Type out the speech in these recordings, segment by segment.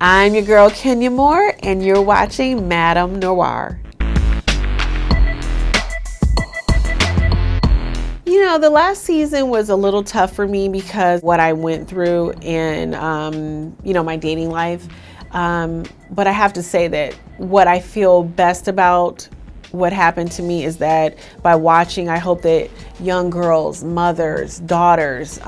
I'm your girl Kenya Moore, and you're watching MadameNoire. You know, the last season was a little tough for me because what I went through in, my dating life. But I have to say that what I feel best about what happened to me is that by watching, I hope that young girls, mothers, daughters,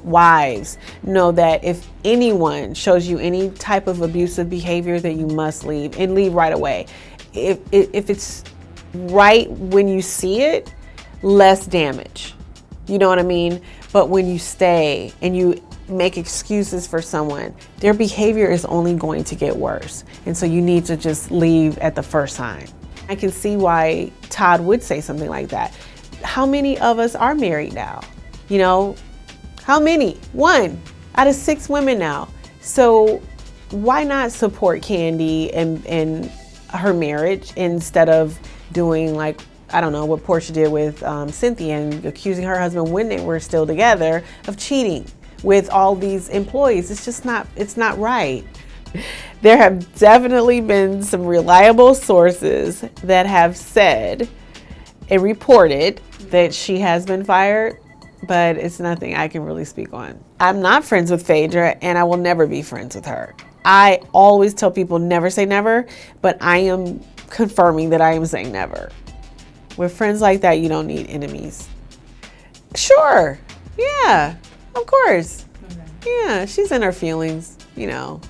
wives know that if anyone shows you any type of abusive behavior, that you must leave, and leave right away. If it's right when you see it, less damage. You know what I mean? But when you stay and you make excuses for someone, their behavior is only going to get worse. And so you need to just leave at the first sign. I can see why Todd would say something like that. How many of us are married now? You know, how many? 1 out of 6 women now. So why not support Candy and her marriage instead of doing, like, I don't know, what Porsha did with Cynthia and accusing her husband when they were still together of cheating with all these employees. It's just not, it's not right. There have definitely been some reliable sources that have said and reported that she has been fired, but it's nothing I can really speak on. I'm not friends with Phaedra, and I will never be friends with her. I always tell people never say never, but I am confirming that I am saying never. With friends like that, you don't need enemies. Sure. Yeah, of course. Okay. Yeah, she's in her feelings, you know.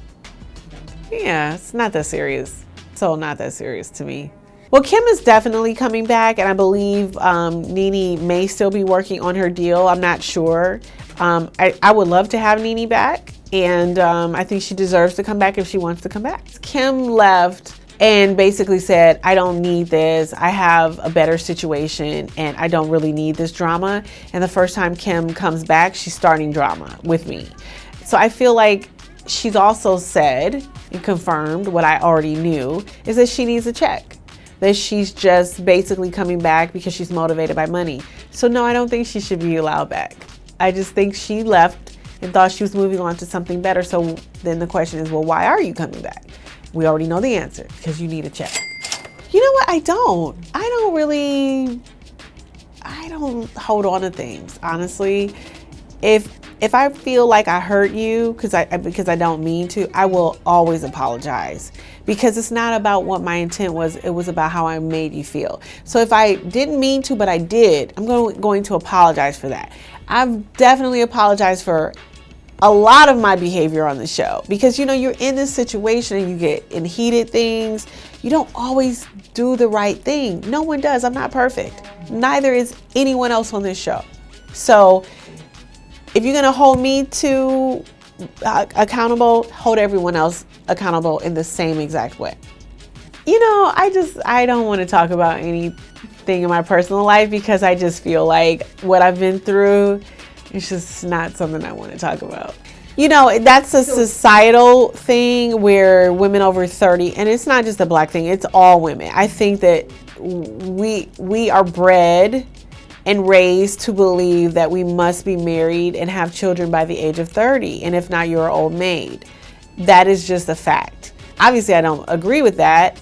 Yeah, it's not that serious. So not that serious to me. Well, Kim is definitely coming back, and I believe NENE may still be working on her deal. I'm not sure. I would love to have NENE back, and I think she deserves to come back if she wants to come back. Kim left and basically said, I don't need this. I have a better situation, and I don't really need this drama. And the first time Kim comes back, she's starting drama with me. So I feel like she's also said and confirmed what I already knew, is that she needs a check. That she's just basically coming back because she's motivated by money. So no, I don't think she should be allowed back. I just think she left and thought she was moving on to something better. So then the question is, well, why are you coming back? We already know the answer, because you need a check. You know what? I don't hold on to things, honestly. If I feel like I hurt you because I don't mean to, I will always apologize, because it's not about what my intent was. It was about how I made you feel. So if I didn't mean to, but I did, I'm going to apologize for that. I've definitely apologized for a lot of my behavior on the show, because, you know, you're in this situation and you get in heated things. You don't always do the right thing. No one does. I'm not perfect. Neither is anyone else on this show. So if you're going to hold me to accountable, hold everyone else accountable in the same exact way. You know, I don't want to talk about anything in my personal life, because I just feel like what I've been through, it's just not something I want to talk about. You know, that's a societal thing where women over 30, and it's not just a black thing, it's all women. I think that we are bred and raised to believe that we must be married and have children by the age of 30. And if not, you're an old maid. That is just a fact. Obviously, I don't agree with that,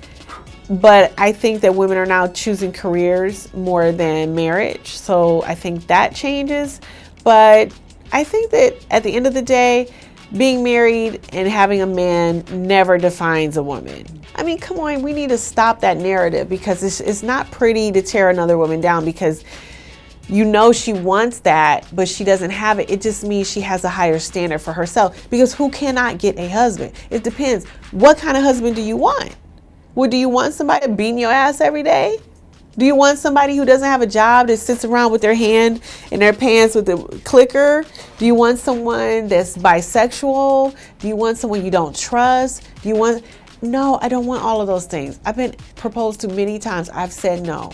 but I think that women are now choosing careers more than marriage. So I think that changes. But I think that at the end of the day, being married and having a man never defines a woman. I mean, come on, we need to stop that narrative, because it's not pretty to tear another woman down because you know she wants that, but she doesn't have it. It just means she has a higher standard for herself, because who cannot get a husband? It depends. What kind of husband do you want? Well, do you want somebody beating your ass every day? Do you want somebody who doesn't have a job, that sits around with their hand in their pants with the clicker? Do you want someone that's bisexual? Do you want someone you don't trust? No, I don't want all of those things. I've been proposed to many times. I've said no.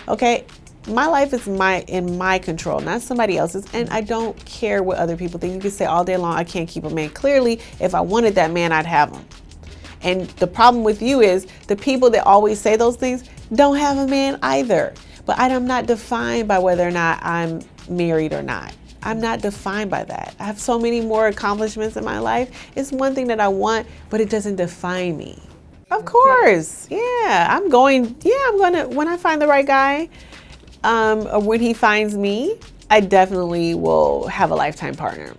Okay? My life is in my control, not somebody else's, and I don't care what other people think. You can say all day long, I can't keep a man. Clearly, if I wanted that man, I'd have him. And the problem with you is the people that always say those things don't have a man either. But I'm not defined by whether or not I'm married or not. I'm not defined by that. I have so many more accomplishments in my life. It's one thing that I want, but it doesn't define me. Of course. Yeah. I'm going to, when I find the right guy, or when he finds me, I definitely will have a lifetime partner.